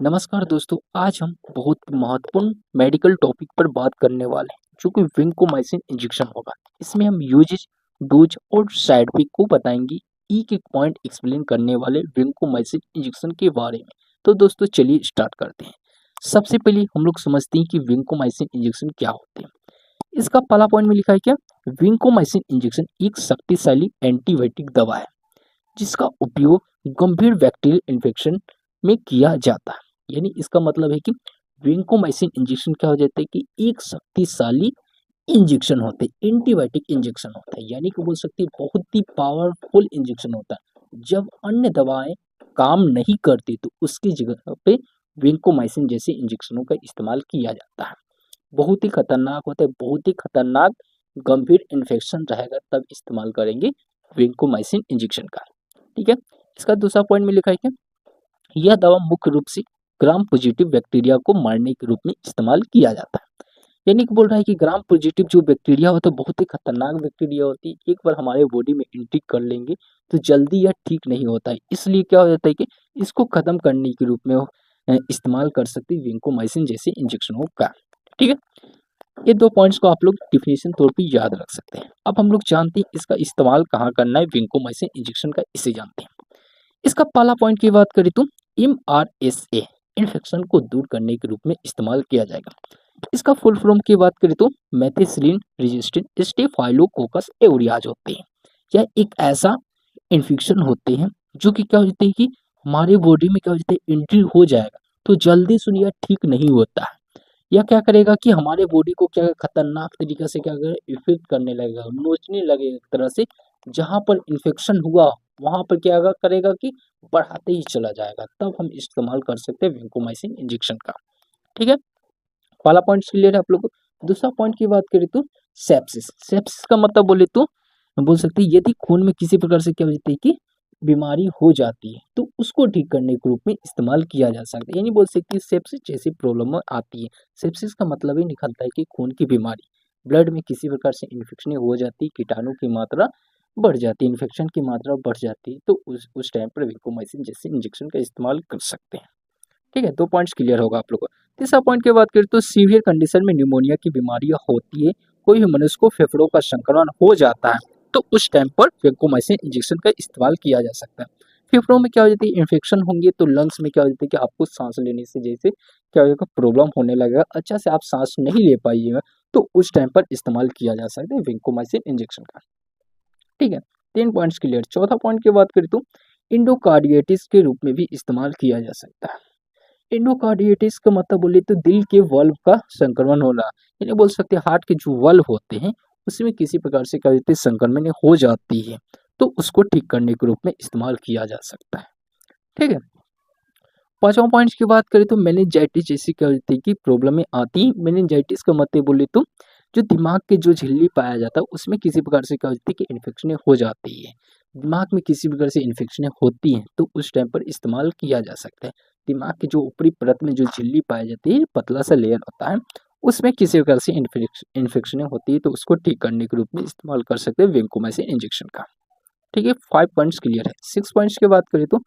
नमस्कार दोस्तों, आज हम बहुत महत्वपूर्ण मेडिकल टॉपिक पर बात करने वाले हैं जो कि विंकोमाइसिन इंजेक्शन होगा। इसमें हम यूजेज, डोज और साइड इफेक्ट को बताएंगे। एक पॉइंट एक्सप्लेन करने वाले विंकोमाइसिन इंजेक्शन के बारे में। तो दोस्तों चलिए स्टार्ट करते हैं। सबसे पहले हम लोग समझते हैं कि विंकोमाइसिन इंजेक्शन क्या होते हैं। इसका पहला पॉइंट में लिखा है क्या, विंकोमाइसिन इंजेक्शन एक शक्तिशाली एंटीबायोटिक दवा है जिसका उपयोग गंभीर बैक्टीरियल इन्फेक्शन में किया जाता है। यानी इसका मतलब है कि विंकोमाइसिन इंजेक्शन क्या हो जाता है कि एक शक्तिशाली इंजेक्शन होते हैं, एंटीबायोटिक इंजेक्शन होता है, यानी कि बोल सकते हैं बहुत ही पावरफुल इंजेक्शन होता है। जब अन्य दवाएं काम नहीं करती तो उसकी जगह पे विंकोमाइसिन जैसे इंजेक्शनों का इस्तेमाल किया जाता है। बहुत ही खतरनाक होता है, बहुत ही खतरनाक गंभीर इन्फेक्शन रहेगा तब इस्तेमाल करेंगे विंकोमाइसिन इंजेक्शन का। ठीक है। इसका दूसरा पॉइंट में लिखा है कि यह दवा मुख्य रूप से ग्राम पॉजिटिव बैक्टीरिया को मारने के रूप में इस्तेमाल किया जाता है। यानी कि बोल रहा है कि ग्राम पॉजिटिव जो बैक्टीरिया होता है बहुत ही खतरनाक बैक्टीरिया होती है। एक बार हमारे बॉडी में एंट्री कर लेंगे तो जल्दी यह ठीक नहीं होता है। इसलिए क्या हो जाता है कि इसको खत्म करने के रूप में इस्तेमाल कर सकते हैं विंकोमाइसिन जैसे इंजेक्शनों का। ठीक है। ये दो पॉइंट्स को आप लोग डिफिनेशन तौर पे याद रख सकते हैं। अब हम लोग जानते हैं इसका इस्तेमाल कहाँ करना है, विंकोमाइसिन इंजेक्शन का, इसे जानते हैं। इसका पहला पॉइंट की बात करें तो MRSA इन्फेक्शन को दूर करने के रूप में इस्तेमाल किया जाएगा। इसका फुल फॉर्म की बात करें तो मेथिसिलिन रेजिस्टेंट स्टेफाइलोकोकस एओरियाज होते हैं। यह एक ऐसा इन्फेक्शन होते हैं जो कि क्या होते हैं कि हमारे बॉडी में क्या होते हैं एंट्री हो जाएगा तो जल्दी सुन यह ठीक नहीं होता है। यह क्या करेगा कि हमारे बॉडी को क्या खतरनाक तरीके से क्या करेगा, इफेक्ट करने लगेगा, नोचने लगेगा एक तरह से। जहाँ पर इन्फेक्शन हुआ वहाँ पर क्या करेगा कि बढ़ाते ही चला जाएगा। तब हम इस्तेमाल कर सकते हैं विंकोमाइसिन इंजेक्शन का। ठीक है। पहला पॉइंट क्लियर है आप लोग को। दूसरा पॉइंट की बात करें तो सेप्सिस। सेप्सिस का मतलब बोले तो हम बोल सकते हैं यदि खून में किसी प्रकार से क्या हो जाती है कि बीमारी हो जाती है तो उसको ठीक करने के रूप में इस्तेमाल किया जा सकता है। यानी बोल सकते हैं सेप्सिस जैसी प्रॉब्लम आती है। सेप्सिस का मतलब ही निकलता है कि खून की बीमारी, ब्लड में किसी प्रकार से इन्फेक्शन हो जाती है, कीटाणु की मात्रा बढ़ जाती है, इन्फेक्शन की मात्रा बढ़ जाती है, तो उस टाइम पर विंकोमाइसिन जैसे इंजेक्शन का इस्तेमाल कर सकते हैं। ठीक है, 2 पॉइंट्स क्लियर होगा आप लोगों को। तीसरा पॉइंट की बात करें तो सीवियर कंडीशन में न्यूमोनिया की बीमारियाँ होती है, कोई भी मनुष्य को फेफड़ों का संक्रमण हो जाता है, तो उस टाइम पर वैंकोमाइसिन इंजेक्शन का इस्तेमाल किया जा सकता है। फेफड़ों में क्या हो जाती है, इन्फेक्शन होंगे तो लंग्स में क्या हो जाता है कि आपको सांस लेने से जैसे क्या होगा, प्रॉब्लम होने लगेगा, अच्छा से आप सांस नहीं ले पाइएगा, तो उस टाइम पर इस्तेमाल किया जा सकता है वैंकोमाइसिन इंजेक्शन का। ठीक है, 3 पॉइंट्स क्लियर। चौथा पॉइंट की बात करें तो इंडोकार्डियटिस के रूप में भी इस्तेमाल किया जा सकता है। एंडोकार्डियटिस का मतलब बोले तो दिल के वाल्व का संक्रमण होना, यानी बोल सकते हैं हार्ट के जो वाल्व होते हैं उसमें किसी प्रकार से क्या होती है संक्रमण हो जाती है, तो उसको ठीक करने के रूप में इस्तेमाल किया जा सकता है। ठीक है। पांचवा पॉइंट की बात करें तो मेनिंजाइटिस जैसी क्या होती है कि प्रॉब्लम आती है। मेनिंजाइटिस का मतलब बोले तो जो दिमाग के जो झिल्ली पाया जाता है उसमें किसी प्रकार से क्या होती है कि इन्फेक्शन हो जाती है। दिमाग में किसी प्रकार से इन्फेक्शन होती है तो उस टाइम पर इस्तेमाल किया जा सकता है। दिमाग की जो ऊपरी परत में जो झिल्ली पाई जाती है, पतला सा लेयर होता है, उसमें किसी प्रकार से इन्फेक्शन होती है तो उसको ठीक करने के रूप में इस्तेमाल कर सकते हैं वैंकोमाइसिन इंजेक्शन का। ठीक है, 5 पॉइंट्स क्लियर है। 6 पॉइंट्स की बात करें तो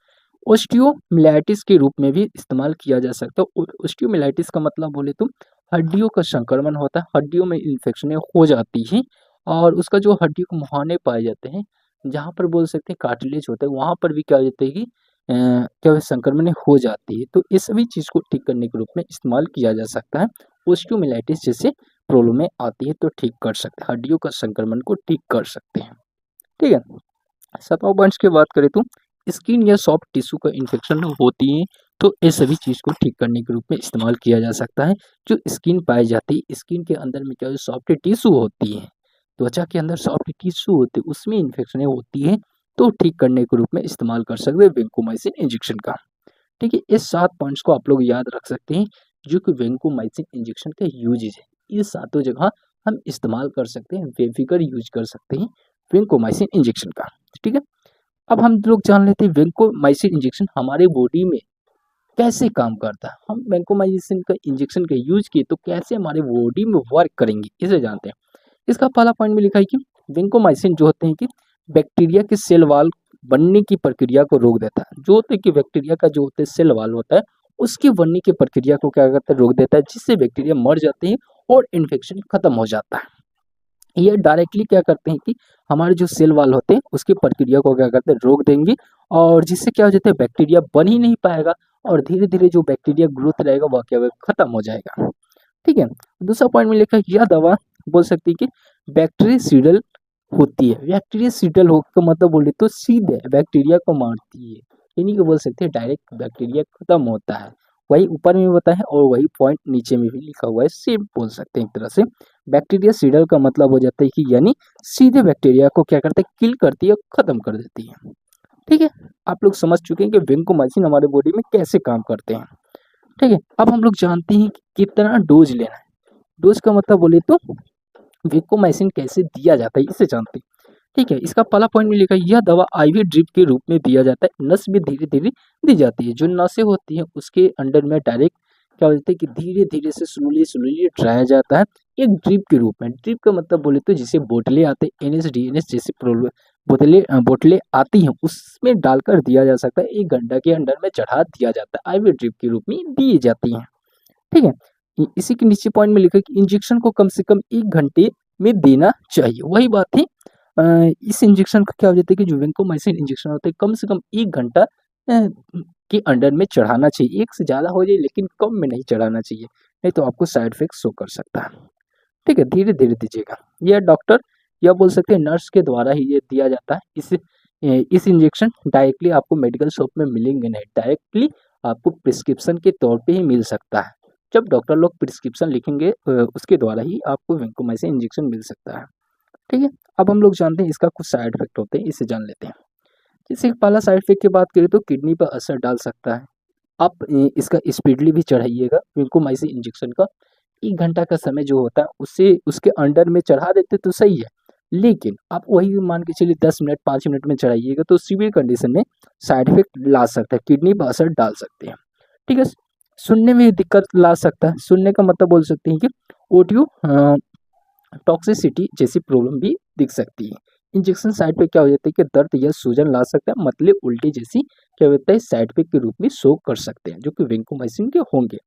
ओस्टियोमिलाइटिस के रूप में भी इस्तेमाल किया जा सकता है। ओस्टियोमिलाइटिस का मतलब बोले तो हड्डियों का संक्रमण होता है, हड्डियों में इन्फेक्शन हो जाती है और उसका जो हड्डियों के मुहाने पाए जाते हैं, जहाँ पर बोल सकते हैं कार्टिलेज होता है, वहाँ पर भी क्या हो जाता है कि क्या संक्रमण हो जाती है, तो इस सभी चीज़ को ठीक करने के रूप में इस्तेमाल किया जा सकता है। ओस्टियोमिलाइटिस जैसे प्रॉब्लम में आती है तो ठीक कर सकते हैं, हड्डियों का संक्रमण को ठीक कर सकते हैं। ठीक है। 7वां पॉइंट्स की बात करें तो स्किन या सॉफ्ट टिश्यू का इन्फेक्शन होती है तो ये सभी चीज़ को ठीक करने के रूप में इस्तेमाल किया जा सकता है। जो स्किन पाई जाती है, स्किन के अंदर में क्या सॉफ्ट टिश्यू होती है, त्वचा के अंदर सॉफ्ट टिश्यू होती है, उसमें इन्फेक्शन होती है तो ठीक करने के रूप में इस्तेमाल कर सकते हैं वैंकोमाइसिन इंजेक्शन का। ठीक है, इस 7 पॉइंट्स को आप लोग याद रख सकते हैं जो कि वैंकोमाइसिन इंजेक्शन का यूजेज है। ये सातों जगह हम इस्तेमाल कर सकते हैं, बेफिक्र यूज कर सकते हैं वैंकोमाइसिन इंजेक्शन का। ठीक है। अब हम लोग जान लेते हैं वैंकोमाइसिन इंजेक्शन हमारे बॉडी में कैसे काम करता है। हम वैंकोमाइसिन का इंजेक्शन का यूज किए तो कैसे हमारे बॉडी में वर्क करेंगे, इसे जानते हैं। इसका पहला पॉइंट में लिखा है कि वैंकोमाइसिन जो होते हैं कि बैक्टीरिया के सेल वाल बनने की प्रक्रिया को रोक देता है। जो होता है कि बैक्टीरिया का जो होता है सेल वाल होता है उसकी बनने की प्रक्रिया को क्या करता है, रोक देता है, जिससे बैक्टीरिया मर जाते हैं और इन्फेक्शन खत्म हो जाता है। ये डायरेक्टली क्या करते हैं कि हमारे जो सेल वाल होते हैं उसकी प्रक्रिया को क्या करते हैं, रोक देंगे, और जिससे क्या हो जाता है, बैक्टीरिया बन ही नहीं पाएगा और धीरे धीरे जो बैक्टीरिया ग्रोथ रहेगा वह क्या होगा, खत्म हो जाएगा। ठीक है। दूसरा पॉइंट में लिखा है यह दवा बोल सकती है कि बैक्टीरियासीडल होती है। बैक्टीरियासीडल हो का मतलब बोले तो सीधे बैक्टीरिया को मारती है, यानी कि बोल सकते हैं डायरेक्ट बैक्टीरिया खत्म होता है। वही ऊपर में बताया है और वही पॉइंट नीचे में भी लिखा हुआ है, सेम बोल सकते हैं एक तरह से। बैक्टीरियासीडल का मतलब हो जाता है कि यानी सीधे बैक्टीरिया को क्या करते हैं, किल करती है और खत्म कर देती है। ठीक है, आप लोग समझ चुके हैं कि विंकोमाइसिन हमारे बॉडी में कैसे काम करते हैं। ठीक है, अब हम लोग जानते हैं कि कितना डोज लेना है। डोज का मतलब बोले तो विंकोमाइसिन कैसे दिया जाता है, इसे जानते हैं। ठीक है, इसका पहला पॉइंट में लिखा है यह दवा आईवी ड्रिप के रूप में दिया जाता है, नस में धीरे धीरे दी जाती है। जो नसें होती हैं उसके अंडर में डायरेक्ट क्या होता है कि धीरे धीरे से स्लोली स्लोली डराया जाता है एक ड्रिप के रूप में। ड्रिप का मतलब बोले तो जिसे बोतलें आते हैं, NSDNS जैसे बोतलें आती हैं उसमें डालकर दिया जा सकता है, 1 घंटा के अंडर में चढ़ा दिया जाता है, आईवी ड्रिप के रूप में दी जाती हैं। ठीक है, इसी के नीचे पॉइंट में लिखा है कि इंजेक्शन को कम से कम 1 घंटे में देना चाहिए। वही बात है, इस इंजेक्शन का क्या हो जाता है कि जो विंकोमाइसिन इंजेक्शन होता है कम से कम 1 घंटा के अंडर में चढ़ाना चाहिए। एक से ज़्यादा हो जाए लेकिन कम में नहीं चढ़ाना चाहिए, नहीं तो आपको साइड इफेक्ट शो कर सकता है। ठीक है, धीरे धीरे दीजिएगा। यह डॉक्टर या बोल सकते हैं नर्स के द्वारा ही ये दिया जाता है। इस इंजेक्शन डायरेक्टली आपको मेडिकल शॉप में मिलेंगे नहीं, डायरेक्टली आपको प्रिस्क्रिप्शन के तौर पे ही मिल सकता है। जब डॉक्टर लोग प्रिस्क्रिप्शन लिखेंगे उसके द्वारा ही आपको विंकोमाइसिन इंजेक्शन मिल सकता है। ठीक है, अब हम लोग जानते हैं इसका कुछ साइड इफेक्ट होते हैं, इसे जान लेते हैं। जैसे पहला साइड इफेक्ट की बात करें तो किडनी पर असर डाल सकता है। आप इसका स्पीडली भी चढ़ाइएगा विंकोमाइसिन इंजेक्शन का। 1 घंटा का समय जो होता है उससे उसके अंडर में चढ़ा देते तो सही है, लेकिन आप वही मान के चलिए 10 मिनट 5 मिनट में चढ़ाइएगा तो सीवियर कंडीशन में साइड इफेक्ट ला सकता है, किडनी पर असर डाल सकते हैं। ठीक है, सुनने में दिक्कत ला सकता है। सुनने का मतलब बोल सकते हैं कि ऑडियो टॉक्सिसिटी जैसी प्रॉब्लम भी दिख सकती है। इंजेक्शन साइड पे क्या हो जाता है कि दर्द या सूजन ला सकता है, मतलब उल्टी जैसी क्या होता है साइड इफेक्ट के रूप में शो कर सकते हैं, जो कि विंकोमाइसिन के होंगे।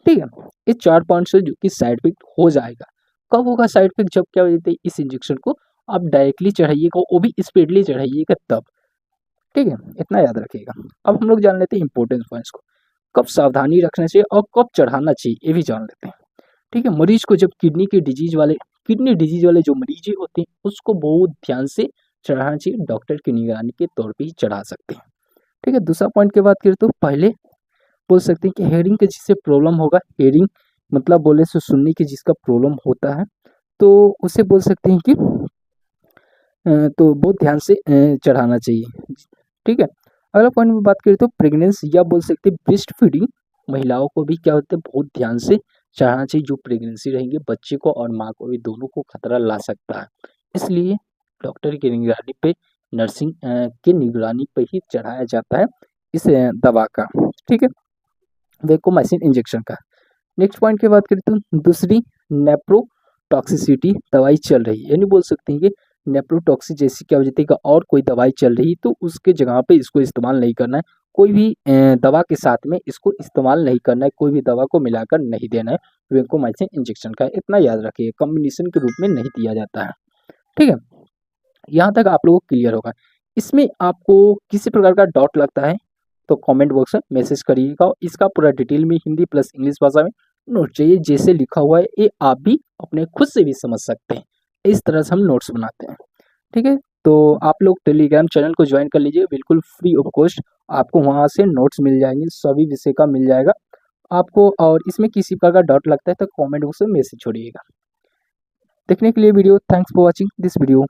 ठीक है, ये 4 पॉइंट्स है जो कि साइड इफेक्ट हो जाएगा। कब होगा साइड इफेक्ट, जब क्या हो जाता है इस इंजेक्शन को आप डायरेक्टली चढ़ाइएगा, वो भी स्पीडली चढ़ाइएगा तब। ठीक है, इतना याद रखिएगा। अब हम लोग जान लेते हैं इंपॉर्टेंट पॉइंट्स को, कब सावधानी रखना चाहिए और कब चढ़ाना चाहिए ये भी जान लेते हैं। ठीक है, मरीज को जब किडनी डिजीज वाले जो मरीज होते हैं उसको बहुत ध्यान से चढ़ाना चाहिए, डॉक्टर की निगरानी के तौर पे ही चढ़ा सकते हैं। ठीक है, दूसरा पॉइंट की बात करें तो पहले बोल सकते हैं कि हेयरिंग के जिससे प्रॉब्लम होगा, हेयरिंग मतलब बोले तो सुनने की जिसका प्रॉब्लम होता है तो उसे बोल सकते हैं कि तो बहुत ध्यान से चढ़ाना चाहिए। ठीक है, अगला पॉइंट में बात करें तो प्रेगनेंसी या बोल सकते हैं ब्रेस्ट फीडिंग महिलाओं को भी क्या होता है बहुत ध्यान से चढ़ाना चाहिए। जो प्रेगनेंसी रहेंगे बच्चे को और माँ को भी दोनों को खतरा ला सकता है, इसलिए डॉक्टर की निगरानी पे नर्सिंग की निगरानी पे ही चढ़ाया जाता है इस दवा का। ठीक है, वैकोमाइसिन इंजेक्शन का। नेक्स्ट पॉइंट की बात करें तो दूसरी नेप्रोटॉक्सिसिटी दवाई चल रही है, यानी बोल सकते हैं कि नेप्रोटॉक्सी जैसी क्या हो जाती है कि और कोई दवाई चल रही है तो उसके जगह पे इसको इस्तेमाल नहीं करना है। कोई भी दवा के साथ में इसको इस्तेमाल नहीं करना है, कोई भी दवा को मिलाकर नहीं देना है। वैकोमाइसिन इंजेक्शन का इतना याद रखिए, कॉम्बिनेशन के रूप में नहीं दिया जाता है। ठीक है, यहाँ तक आप लोगों को क्लियर होगा। इसमें आपको किसी प्रकार का डाउट लगता है तो कमेंट बॉक्स में मैसेज करिएगा, इसका पूरा डिटेल में हिंदी प्लस इंग्लिश भाषा में नोट चाहिए, जैसे लिखा हुआ है ये आप भी अपने खुद से भी समझ सकते हैं। इस तरह से हम नोट्स बनाते हैं। ठीक है, तो आप लोग टेलीग्राम चैनल को ज्वाइन कर लीजिए, बिल्कुल फ्री ऑफ कॉस्ट। आपको वहाँ से नोट्स मिल जाएंगे, सभी विषय का मिल जाएगा आपको। और इसमें किसी प्रकार का डाउट लगता है तो कमेंट बॉक्स में मैसेज छोड़िएगा। देखने के लिए video, thanks for watching this video.